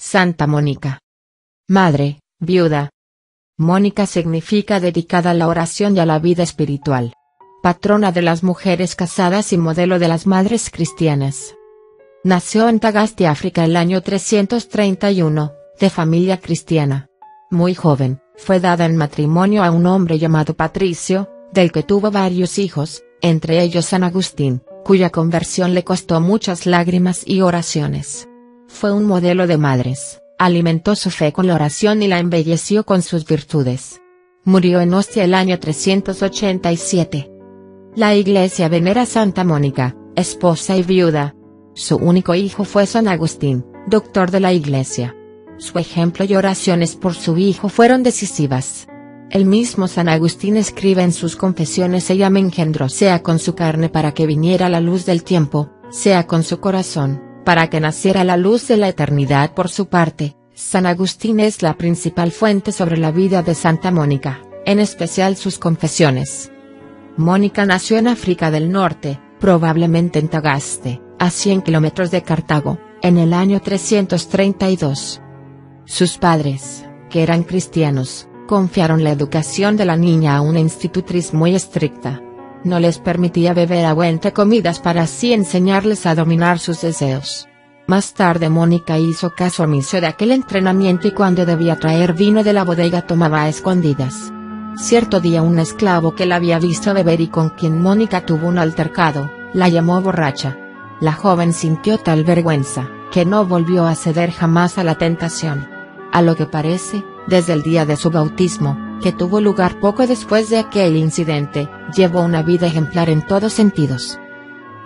Santa Mónica. Madre, viuda. Mónica significa dedicada a la oración y a la vida espiritual. Patrona de las mujeres casadas y modelo de las madres cristianas. Nació en Tagaste, África el año 331, de familia cristiana. Muy joven, fue dada en matrimonio a un hombre llamado Patricio, del que tuvo varios hijos, entre ellos San Agustín, cuya conversión le costó muchas lágrimas y oraciones. Fue un modelo de madres, alimentó su fe con la oración y la embelleció con sus virtudes. Murió en Ostia el año 387. La Iglesia venera a Santa Mónica, esposa y viuda. Su único hijo fue San Agustín, doctor de la Iglesia. Su ejemplo y oraciones por su hijo fueron decisivas. El mismo San Agustín escribe en sus confesiones: ella me engendró sea con su carne para que viniera la luz del tiempo, sea con su corazón, para que naciera la luz de la eternidad. Por su parte, San Agustín es la principal fuente sobre la vida de Santa Mónica, en especial sus confesiones. Mónica nació en África del Norte, probablemente en Tagaste, a 100 kilómetros de Cartago, en el año 332. Sus padres, que eran cristianos, confiaron la educación de la niña a una institutriz muy estricta. No les permitía beber agua entre comidas para así enseñarles a dominar sus deseos. Más tarde Mónica hizo caso omiso de aquel entrenamiento y cuando debía traer vino de la bodega tomaba a escondidas. Cierto día un esclavo que la había visto beber y con quien Mónica tuvo un altercado, la llamó borracha. La joven sintió tal vergüenza, que no volvió a ceder jamás a la tentación. A lo que parece, desde el día de su bautismo, que tuvo lugar poco después de aquel incidente, llevó una vida ejemplar en todos sentidos.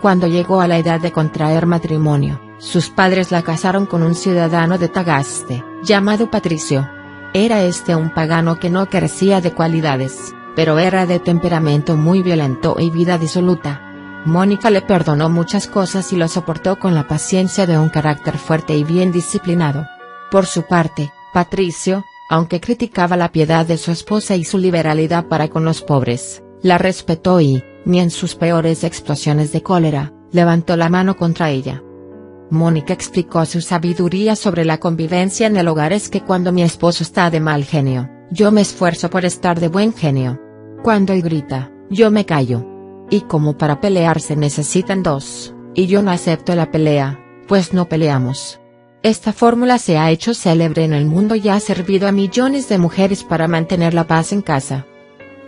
Cuando llegó a la edad de contraer matrimonio, sus padres la casaron con un ciudadano de Tagaste, llamado Patricio. Era un pagano que no carecía de cualidades, pero era de temperamento muy violento y vida disoluta. Mónica le perdonó muchas cosas y lo soportó con la paciencia de un carácter fuerte y bien disciplinado. Por su parte, Patricio, aunque criticaba la piedad de su esposa y su liberalidad para con los pobres, la respetó y, ni en sus peores explosiones de cólera, levantó la mano contra ella. Mónica explicó su sabiduría sobre la convivencia en el hogar: es que cuando mi esposo está de mal genio, yo me esfuerzo por estar de buen genio. Cuando él grita, yo me callo. Y como para pelear se necesitan dos, y yo no acepto la pelea, pues no peleamos. Esta fórmula se ha hecho célebre en el mundo y ha servido a millones de mujeres para mantener la paz en casa.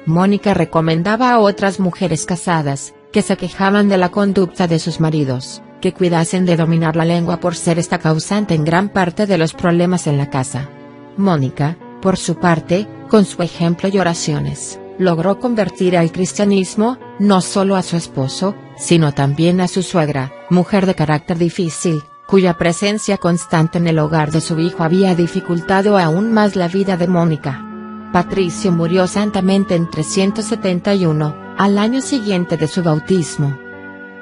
Mónica recomendaba a otras mujeres casadas, que se quejaban de la conducta de sus maridos, que cuidasen de dominar la lengua por ser esta causante en gran parte de los problemas en la casa. Mónica, por su parte, con su ejemplo y oraciones, logró convertir al cristianismo, no solo a su esposo, sino también a su suegra, mujer de carácter difícil, cuya presencia constante en el hogar de su hijo había dificultado aún más la vida de Mónica. Patricio murió santamente en 371, al año siguiente de su bautismo.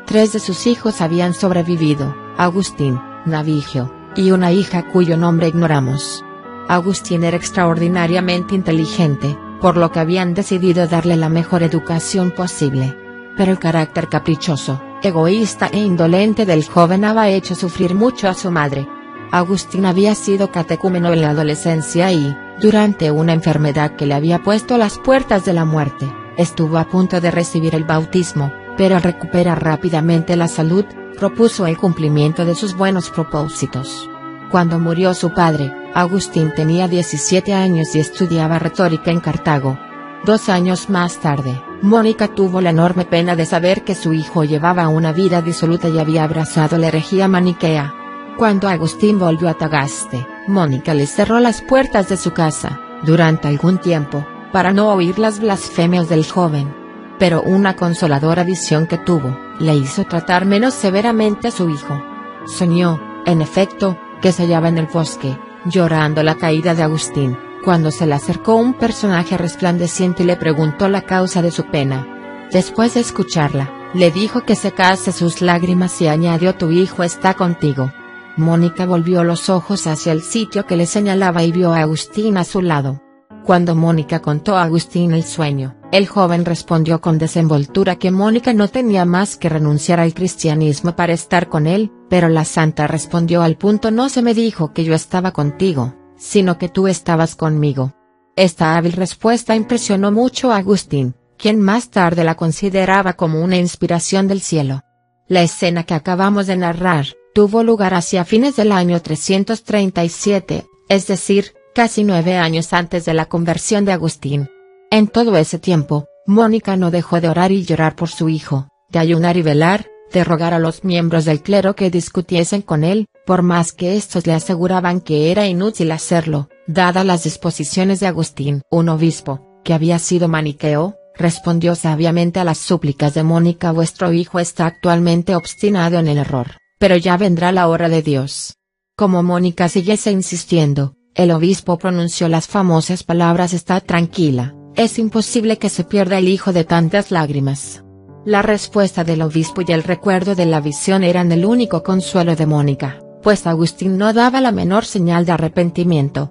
3 de sus hijos habían sobrevivido: Agustín, Navigio, y una hija cuyo nombre ignoramos. Agustín era extraordinariamente inteligente, por lo que habían decidido darle la mejor educación posible. Pero el carácter caprichoso, egoísta e indolente del joven había hecho sufrir mucho a su madre. Agustín había sido catecúmeno en la adolescencia y, durante una enfermedad que le había puesto a las puertas de la muerte, estuvo a punto de recibir el bautismo, pero al recuperar rápidamente la salud, propuso el cumplimiento de sus buenos propósitos. Cuando murió su padre, Agustín tenía 17 años y estudiaba retórica en Cartago. 2 años más tarde, Mónica tuvo la enorme pena de saber que su hijo llevaba una vida disoluta y había abrazado la herejía maniquea. Cuando Agustín volvió a Tagaste, Mónica le cerró las puertas de su casa, durante algún tiempo, para no oír las blasfemias del joven. Pero una consoladora visión que tuvo, le hizo tratar menos severamente a su hijo. Soñó, en efecto, que se hallaba en el bosque, llorando la caída de Agustín, cuando se le acercó un personaje resplandeciente y le preguntó la causa de su pena. Después de escucharla, le dijo que secase sus lágrimas y añadió: tu hijo está contigo. Mónica volvió los ojos hacia el sitio que le señalaba y vio a Agustín a su lado. Cuando Mónica contó a Agustín el sueño, el joven respondió con desenvoltura que Mónica no tenía más que renunciar al cristianismo para estar con él, pero la santa respondió al punto: no se me dijo que yo estaba contigo, sino que tú estabas conmigo. Esta hábil respuesta impresionó mucho a Agustín, quien más tarde la consideraba como una inspiración del cielo. La escena que acabamos de narrar tuvo lugar hacia fines del año 337, es decir, casi 9 años antes de la conversión de Agustín. En todo ese tiempo, Mónica no dejó de orar y llorar por su hijo, de ayunar y velar, de rogar a los miembros del clero que discutiesen con él, por más que estos le aseguraban que era inútil hacerlo, dadas las disposiciones de Agustín. Un obispo, que había sido maniqueo, respondió sabiamente a las súplicas de Mónica: vuestro hijo está actualmente obstinado en el error, pero ya vendrá la hora de Dios. Como Mónica siguiese insistiendo, el obispo pronunció las famosas palabras: está tranquila, es imposible que se pierda el hijo de tantas lágrimas. La respuesta del obispo y el recuerdo de la visión eran el único consuelo de Mónica, pues Agustín no daba la menor señal de arrepentimiento.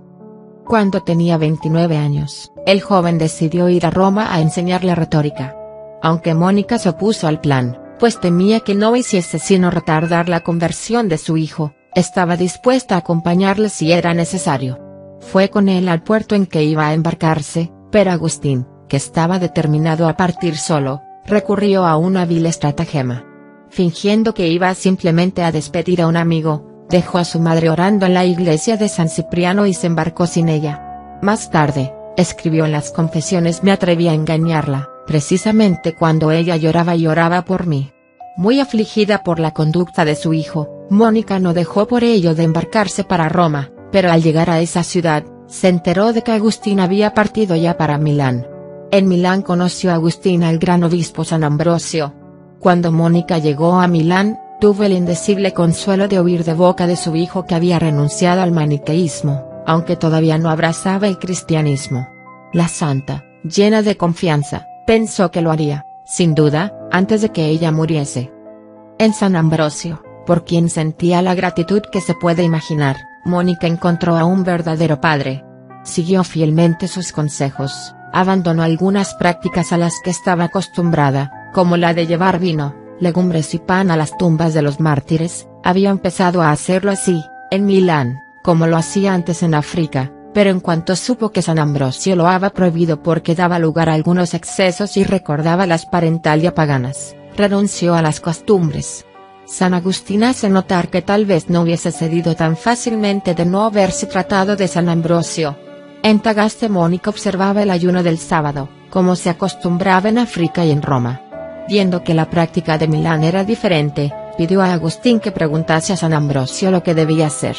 Cuando tenía 29 años, el joven decidió ir a Roma a enseñarle retórica. Aunque Mónica se opuso al plan, pues temía que no hiciese sino retardar la conversión de su hijo, estaba dispuesta a acompañarle si era necesario. Fue con él al puerto en que iba a embarcarse, pero Agustín, que estaba determinado a partir solo, recurrió a una vil estratagema. Fingiendo que iba simplemente a despedir a un amigo, dejó a su madre orando en la iglesia de San Cipriano y se embarcó sin ella. Más tarde, escribió en las confesiones: me atreví a engañarla, precisamente cuando ella lloraba y oraba por mí. Muy afligida por la conducta de su hijo, Mónica no dejó por ello de embarcarse para Roma, pero al llegar a esa ciudad, se enteró de que Agustín había partido ya para Milán. En Milán conoció a Agustín al gran obispo San Ambrosio. Cuando Mónica llegó a Milán, tuvo el indecible consuelo de oír de boca de su hijo que había renunciado al maniqueísmo, aunque todavía no abrazaba el cristianismo. La santa, llena de confianza, pensó que lo haría, sin duda, antes de que ella muriese. En San Ambrosio, por quien sentía la gratitud que se puede imaginar, Mónica encontró a un verdadero padre. Siguió fielmente sus consejos, abandonó algunas prácticas a las que estaba acostumbrada, como la de llevar vino, legumbres y pan a las tumbas de los mártires. Había empezado a hacerlo así, en Milán, como lo hacía antes en África, pero en cuanto supo que San Ambrosio lo había prohibido porque daba lugar a algunos excesos y recordaba las parentalia paganas, renunció a las costumbres. San Agustín hace notar que tal vez no hubiese cedido tan fácilmente de no haberse tratado de San Ambrosio. En Tagaste Mónica observaba el ayuno del sábado, como se acostumbraba en África y en Roma. Viendo que la práctica de Milán era diferente, pidió a Agustín que preguntase a San Ambrosio lo que debía hacer.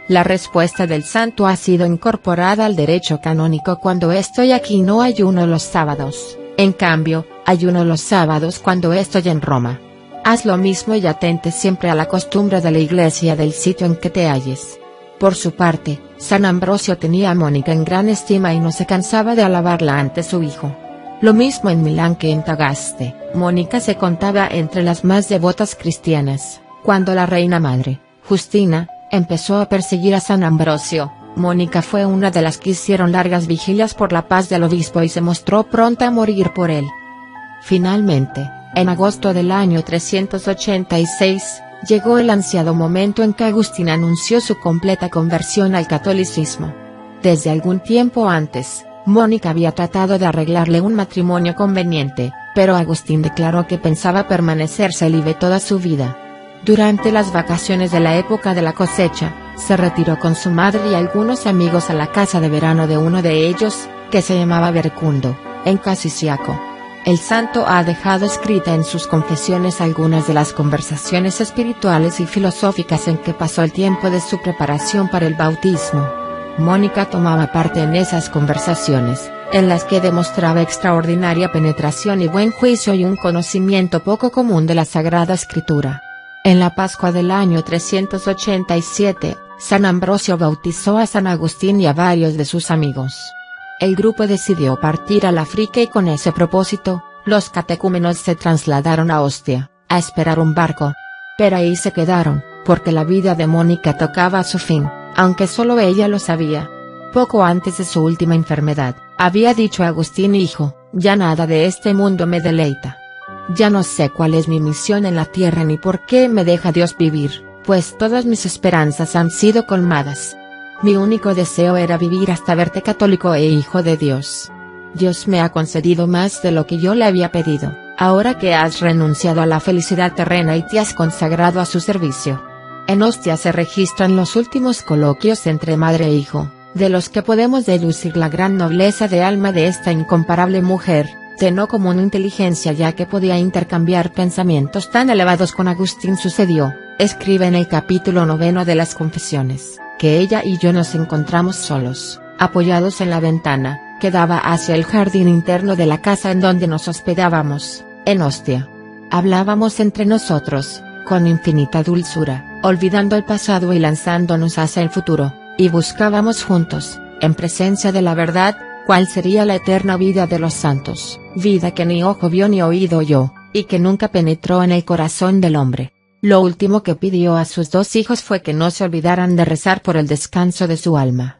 La respuesta del santo ha sido incorporada al derecho canónico: cuando estoy aquí no ayuno los sábados, en cambio, ayuno los sábados cuando estoy en Roma. Haz lo mismo y atente siempre a la costumbre de la iglesia del sitio en que te halles. Por su parte, San Ambrosio tenía a Mónica en gran estima y no se cansaba de alabarla ante su hijo. Lo mismo en Milán que en Tagaste, Mónica se contaba entre las más devotas cristianas. Cuando la reina madre, Justina, empezó a perseguir a San Ambrosio, Mónica fue una de las que hicieron largas vigilias por la paz del obispo y se mostró pronta a morir por él. Finalmente, en agosto del año 386, llegó el ansiado momento en que Agustín anunció su completa conversión al catolicismo. Desde algún tiempo antes, Mónica había tratado de arreglarle un matrimonio conveniente, pero Agustín declaró que pensaba permanecer célibe toda su vida. Durante las vacaciones de la época de la cosecha, se retiró con su madre y algunos amigos a la casa de verano de uno de ellos, que se llamaba Vercundo, en Casiciaco. El santo ha dejado escrita en sus confesiones algunas de las conversaciones espirituales y filosóficas en que pasó el tiempo de su preparación para el bautismo. Mónica tomaba parte en esas conversaciones, en las que demostraba extraordinaria penetración y buen juicio y un conocimiento poco común de la Sagrada Escritura. En la Pascua del año 387, San Ambrosio bautizó a San Agustín y a varios de sus amigos. El grupo decidió partir al África y con ese propósito, los catecúmenos se trasladaron a Ostia, a esperar un barco. Pero ahí se quedaron, porque la vida de Mónica tocaba a su fin, aunque solo ella lo sabía. Poco antes de su última enfermedad, había dicho Agustín hijo, ya nada de este mundo me deleita. Ya no sé cuál es mi misión en la tierra ni por qué me deja Dios vivir, pues todas mis esperanzas han sido colmadas. Mi único deseo era vivir hasta verte católico e hijo de Dios. Dios me ha concedido más de lo que yo le había pedido, ahora que has renunciado a la felicidad terrena y te has consagrado a su servicio. En Ostia se registran los últimos coloquios entre madre e hijo, de los que podemos deducir la gran nobleza de alma de esta incomparable mujer, de no común inteligencia ya que podía intercambiar pensamientos tan elevados con Agustín. Sucedió, escribe en el capítulo 9 de las Confesiones, que ella y yo nos encontramos solos, apoyados en la ventana, que daba hacia el jardín interno de la casa en donde nos hospedábamos, en Ostia. Hablábamos entre nosotros, con infinita dulzura, olvidando el pasado y lanzándonos hacia el futuro, y buscábamos juntos, en presencia de la verdad, cuál sería la eterna vida de los santos, vida que ni ojo vio ni oído oyó, y que nunca penetró en el corazón del hombre. Lo último que pidió a sus 2 hijos fue que no se olvidaran de rezar por el descanso de su alma.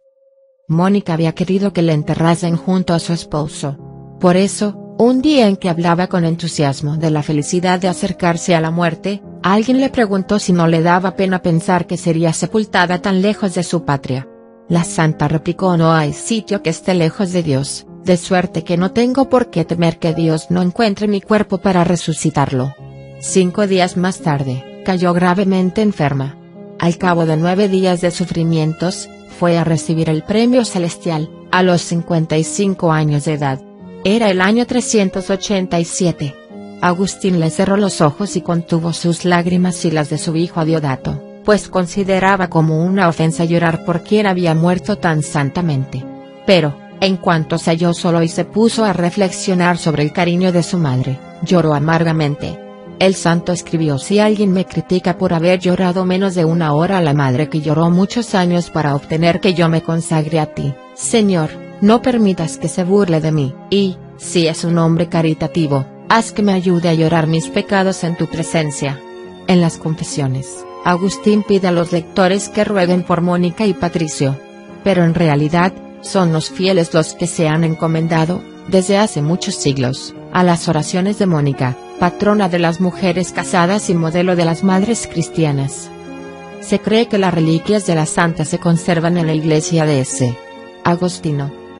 Mónica había querido que le enterrasen junto a su esposo. Por eso, un día en que hablaba con entusiasmo de la felicidad de acercarse a la muerte, alguien le preguntó si no le daba pena pensar que sería sepultada tan lejos de su patria. La santa replicó: no hay sitio que esté lejos de Dios, de suerte que no tengo por qué temer que Dios no encuentre mi cuerpo para resucitarlo. 5 días más tarde, cayó gravemente enferma. Al cabo de 9 días de sufrimientos, fue a recibir el premio celestial, a los 55 años de edad. Era el año 387. Agustín le cerró los ojos y contuvo sus lágrimas y las de su hijo Diodato, pues consideraba como una ofensa llorar por quien había muerto tan santamente. Pero, en cuanto se halló solo y se puso a reflexionar sobre el cariño de su madre, lloró amargamente. El santo escribió: si alguien me critica por haber llorado menos de 1 hora a la madre que lloró muchos años para obtener que yo me consagre a ti, Señor, no permitas que se burle de mí, y, si es un hombre caritativo, haz que me ayude a llorar mis pecados en tu presencia. En las Confesiones, Agustín pide a los lectores que rueguen por Mónica y Patricio. Pero en realidad, son los fieles los que se han encomendado, desde hace muchos siglos, a las oraciones de Mónica, patrona de las mujeres casadas y modelo de las madres cristianas. Se cree que las reliquias de la santa se conservan en la iglesia de St. Agostino.